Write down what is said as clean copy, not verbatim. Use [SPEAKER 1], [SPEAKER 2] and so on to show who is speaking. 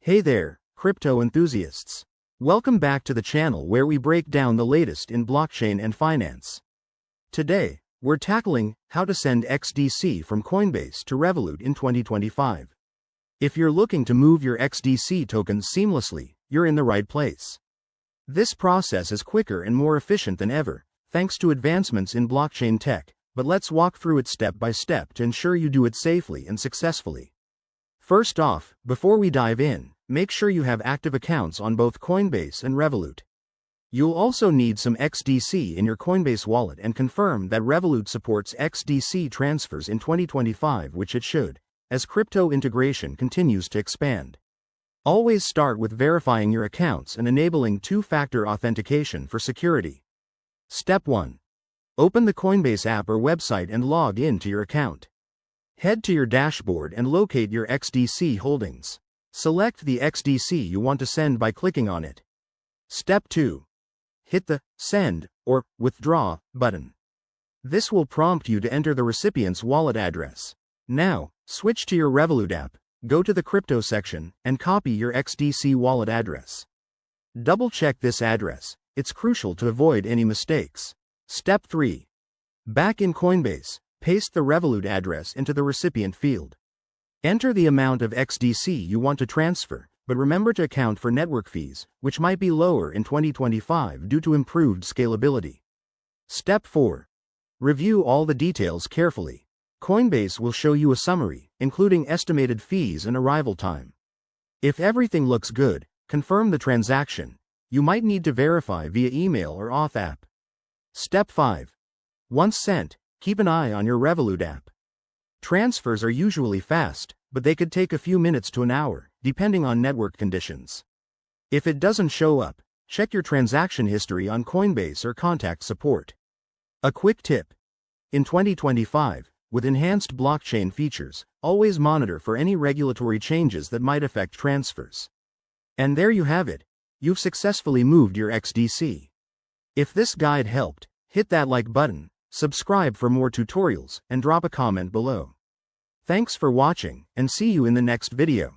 [SPEAKER 1] Hey there, crypto enthusiasts. Welcome back to the channel where we break down the latest in blockchain and finance. Today, we're tackling how to send XDC from Coinbase to Revolut in 2025. If you're looking to move your XDC tokens seamlessly, you're in the right place. This process is quicker and more efficient than ever, thanks to advancements in blockchain tech, but let's walk through it step by step to ensure you do it safely and successfully. First off, before we dive in, make sure you have active accounts on both Coinbase and Revolut. You'll also need some XDC in your Coinbase wallet and confirm that Revolut supports XDC transfers in 2025, which it should, as crypto integration continues to expand. Always start with verifying your accounts and enabling two-factor authentication for security. Step 1. Open the Coinbase app or website and log in to your account. Head to your dashboard and locate your XDC holdings. Select the XDC you want to send by clicking on it. Step 2. Hit the Send or Withdraw button. This will prompt you to enter the recipient's wallet address. Now, switch to your Revolut app, go to the crypto section, and copy your XDC wallet address. Double-check this address, it's crucial to avoid any mistakes. Step 3. Back in Coinbase, paste the Revolut address into the recipient field. Enter the amount of XDC you want to transfer, but remember to account for network fees, which might be lower in 2025 due to improved scalability. Step 4. Review all the details carefully. Coinbase will show you a summary, including estimated fees and arrival time. If everything looks good, confirm the transaction. You might need to verify via email or auth app. Step 5. Once sent, keep an eye on your Revolut app. Transfers are usually fast, but they could take a few minutes to an hour, depending on network conditions. If it doesn't show up, check your transaction history on Coinbase or contact support. A quick tip. In 2025, with enhanced blockchain features, always monitor for any regulatory changes that might affect transfers. And there you have it. You've successfully moved your XDC. If this guide helped, hit that like button, subscribe for more tutorials, and drop a comment below. Thanks for watching, and see you in the next video.